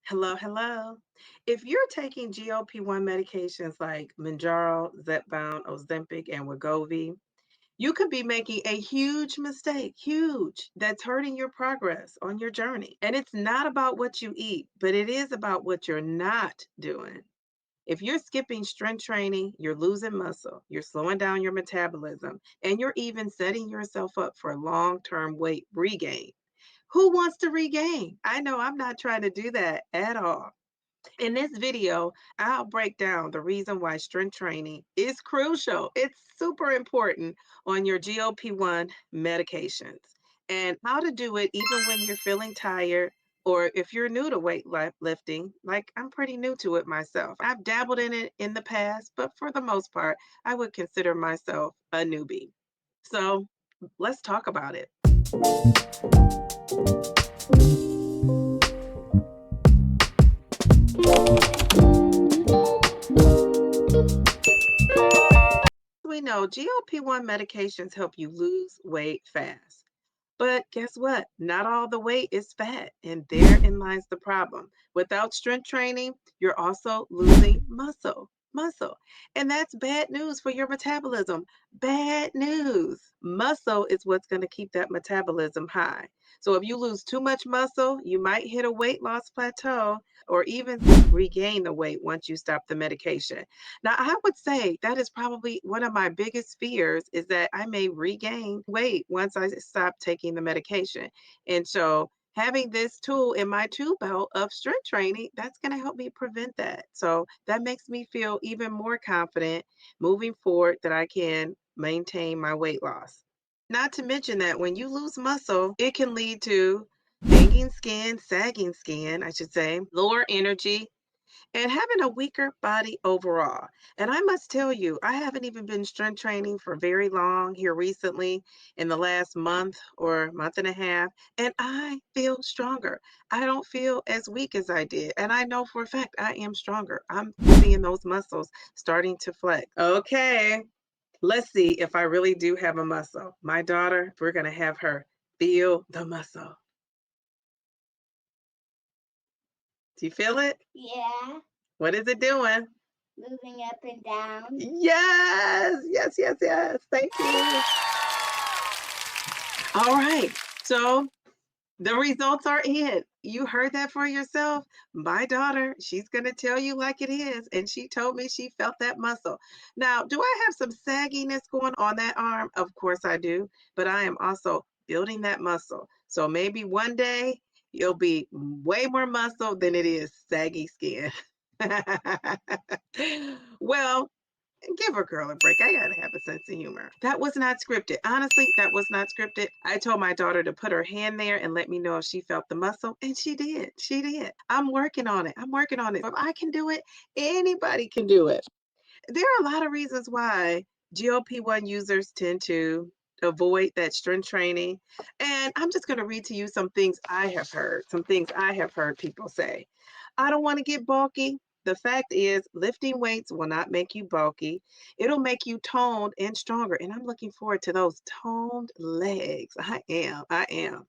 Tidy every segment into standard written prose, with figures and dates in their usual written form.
Hello, hello. If you're taking GLP-1 medications like Mounjaro, Zepbound, Ozempic, and Wegovy, you could be making a huge mistake, huge, that's hurting your progress on your journey. And it's not about what you eat, but it is about what you're not doing. If you're skipping strength training, you're losing muscle, you're slowing down your metabolism, and you're even setting yourself up for long-term weight regain. Who wants to regain? I know I'm not trying to do that at all. In this video, I'll break down the reason why strength training is crucial. It's super important on your GLP-1 medications and how to do it even when you're feeling tired or if you're new to lifting, like I'm pretty new to it myself. I've dabbled in it in the past, but for the most part, I would consider myself a newbie. So let's talk about it. We know GLP-1 medications help you lose weight fast. But guess what? Not all the weight is fat, and therein lies the problem. Without strength training, you're also losing muscle. Muscle. And that's bad news for your metabolism. Bad news. Muscle is what's going to keep that metabolism high. So if you lose too much muscle, you might hit a weight loss plateau or even regain the weight once you stop the medication. Now, I would say that is probably one of my biggest fears is that I may regain weight once I stop taking the medication. And so having this tool in my tool belt of strength training, that's going to help me prevent that. So that makes me feel even more confident moving forward that I can maintain my weight loss. Not to mention that when you lose muscle, it can lead to sagging skin, I should say, lower energy, and having a weaker body overall. And I must tell you, I haven't even been strength training for very long here recently in the last month or month and a half, and I feel stronger. I don't feel as weak as I did. And I know for a fact I am stronger. I'm seeing those muscles starting to flex. Okay, let's see if I really do have a muscle. My daughter, we're going to have her feel the muscle. Do you feel it? Yeah, What is it doing? moving up and down. Yes, yes, yes, yes. Thank you. All right. So the results are in. You heard that for yourself. My daughter, she's going to tell you like it is. And she told me she felt that muscle. Now, do I have some sagginess going on that arm? Of course I do. But I am also building that muscle. So maybe one day you'll be way more muscle than it is saggy skin. Well, give a girl a break. I gotta have a sense of humor. That was not scripted. Honestly, that was not scripted. I told my daughter to put her hand there and let me know if she felt the muscle, and she did. She did. I'm working on it. I'm working on it. If I can do it, anybody can do it. There are a lot of reasons why GLP-1 users tend to avoid that strength training. And I'm just going to read to you some things I have heard, some things I have heard people say. I don't want to get bulky. The fact is, lifting weights will not make you bulky. It'll make you toned and stronger. And I'm looking forward to those toned legs. I am. I am.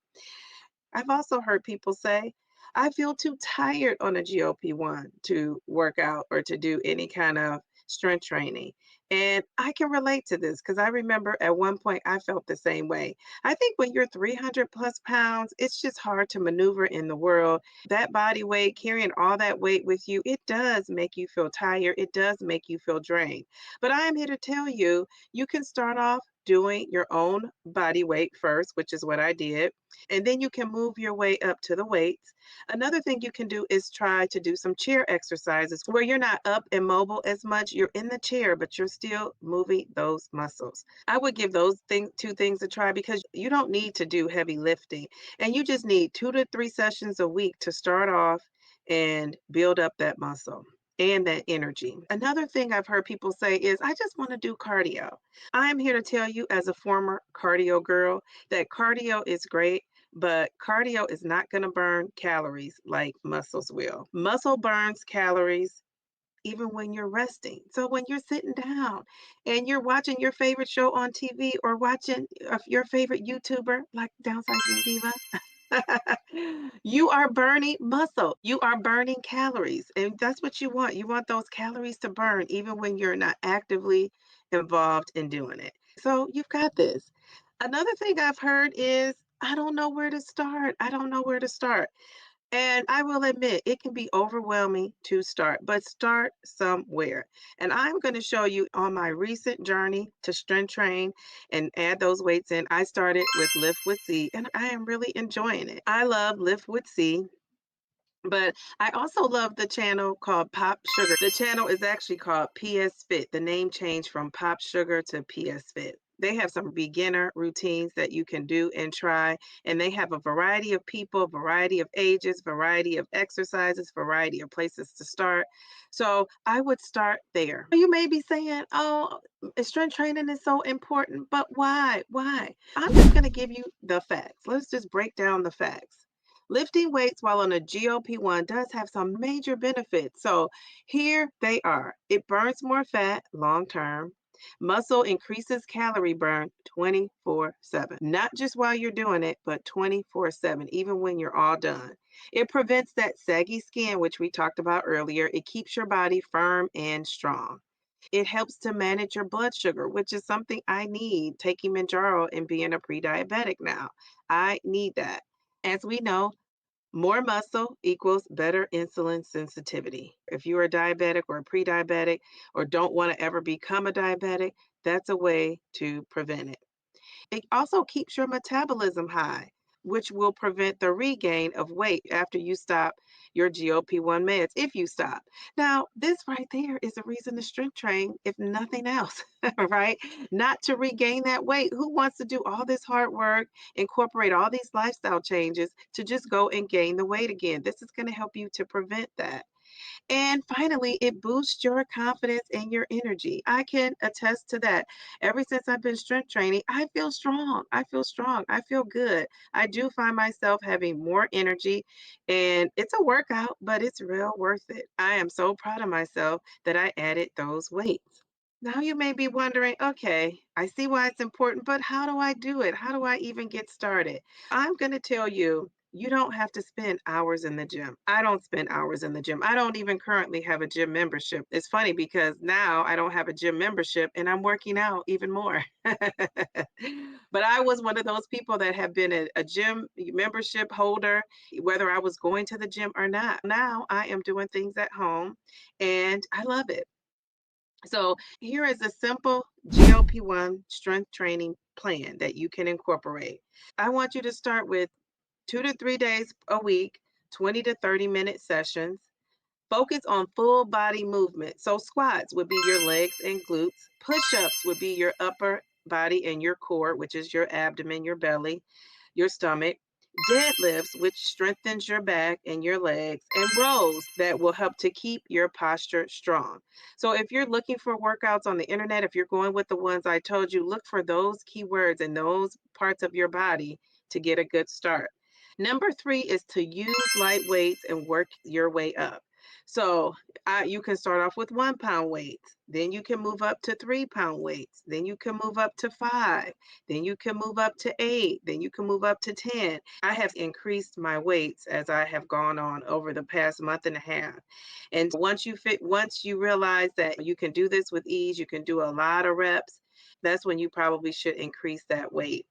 I've also heard people say, I feel too tired on a GLP-1 to work out or to do any kind of strength training. And I can relate to this because I remember at one point I felt the same way. I think when you're 300 plus pounds, it's just hard to maneuver in the world. That body weight, carrying all that weight with you, it does make you feel tired. It does make you feel drained. But I am here to tell you, you can start off doing your own body weight first, which is what I did, and then you can move your way up to the weights. Another thing you can do is try to do some chair exercises where you're not up and mobile as much. You're in the chair, but you're still moving those muscles. I would give those two things a try because you don't need to do heavy lifting. And you just need 2 to 3 sessions a week to start off and build up that muscle and that energy. Another thing I've heard people say is, I just want to do cardio. I'm here to tell you, as a former cardio girl, that cardio is great, but cardio is not going to burn calories like muscles will. Muscle burns calories even when you're resting. So when you're sitting down and you're watching your favorite show on TV or watching your favorite YouTuber like Downsizing Diva, You are burning muscle. You are burning calories. And that's what you want. You want those calories to burn even when you're not actively involved in doing it. So you've got this. Another thing I've heard is I don't know where to start. I don't know where to start. And I will admit, it can be overwhelming to start, but start somewhere. And I'm going to show you on my recent journey to strength train and add those weights in. I started with Lift with C, and I am really enjoying it. I love Lift with C. But I also love the channel called Pop Sugar. The channel is actually called PS Fit. The name changed from Pop Sugar to PS Fit. They have some beginner routines that you can do and try, and they have a variety of people, variety of ages, variety of exercises, variety of places to start. So I would start there. You may be saying, oh, strength training is so important, but why? Why? I'm just going to give you the facts. Let's just break down the facts. Lifting weights while on a GLP-1 does have some major benefits. So here they are. It burns more fat long term. Muscle increases calorie burn 24/7. Not just while you're doing it, but 24/7, even when you're all done. It prevents that saggy skin, which we talked about earlier. It keeps your body firm and strong. It helps to manage your blood sugar, which is something I need taking Mounjaro and being a pre-diabetic now. I need that. As we know, more muscle equals better insulin sensitivity. If you are diabetic or pre-diabetic or don't want to ever become a diabetic, that's a way to prevent it. It also keeps your metabolism high, which will prevent the regain of weight after you stop your GLP-1 meds, if you stop. Now, this right there is a reason to strength train, if nothing else, right? Not to regain that weight. Who wants to do all this hard work, incorporate all these lifestyle changes to just go and gain the weight again? This is going to help you to prevent that. And finally, it boosts your confidence and your energy. I can attest to that. Ever since I've been strength training, I feel strong. I feel strong. I feel good. I do find myself having more energy, and it's a workout, but it's real worth it. I am so proud of myself that I added those weights. Now you may be wondering, okay, I see why it's important, but how do I do it? How do I even get started? I'm going to tell you, you don't have to spend hours in the gym. I don't spend hours in the gym. I don't even currently have a gym membership. It's funny because now I don't have a gym membership and I'm working out even more. But I was one of those people that have been a gym membership holder, whether I was going to the gym or not. Now I am doing things at home and I love it. So here is a simple GLP-1 strength training plan that you can incorporate. I want you to start with 2 to 3 days a week, 20 to 30-minute sessions. Focus on full body movement. So squats would be your legs and glutes. Push-ups would be your upper body and your core, which is your abdomen, your belly, your stomach. Deadlifts, which strengthens your back and your legs, and rows that will help to keep your posture strong. So if you're looking for workouts on the internet, if you're going with the ones I told you, look for those keywords and those parts of your body to get a good start. Number three is to use light weights and work your way up. So you can start off with 1 pound weights, then you can move up to 3 pound weights, then you can move up to 5, then you can move up to 8, then you can move up to 10. I have increased my weights as I have gone on over the past month and a half. And once you realize that you can do this with ease, you can do a lot of reps, that's when you probably should increase that weight.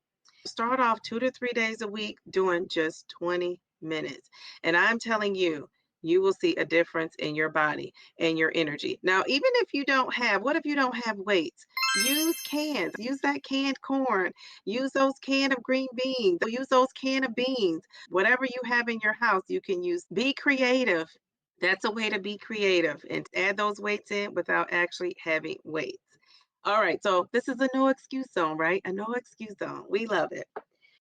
Start off 2 to 3 days a week doing just 20 minutes. And I'm telling you, you will see a difference in your body and your energy. Now, even if you don't have, what if you don't have weights? Use cans, use that canned corn, use those can of green beans, use those can of beans, whatever you have in your house, you can use. Be creative. That's a way to be creative and add those weights in without actually having weights. All right, so this is a no excuse zone, right? A no excuse zone. We love it.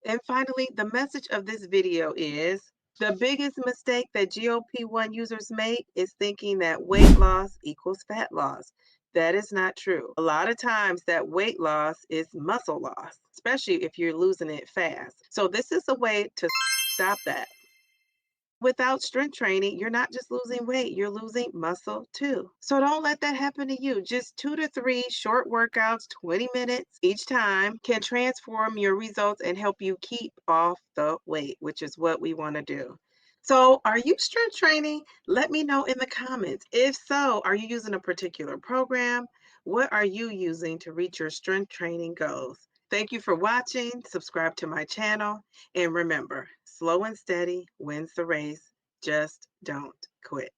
And finally, the message of this video is the biggest mistake that GLP-1 users make is thinking that weight loss equals fat loss. That is not true. A lot of times that weight loss is muscle loss, especially if you're losing it fast. So this is a way to stop that. Without strength training, you're not just losing weight, you're losing muscle too. So don't let that happen to you. Just 2 to 3 short workouts, 20 minutes each time, can transform your results and help you keep off the weight, which is what we want to do. So, are you strength training? Let me know in the comments. If so, are you using a particular program? What are you using to reach your strength training goals? Thank you for watching. Subscribe to my channel. And remember, slow and steady wins the race. Just don't quit.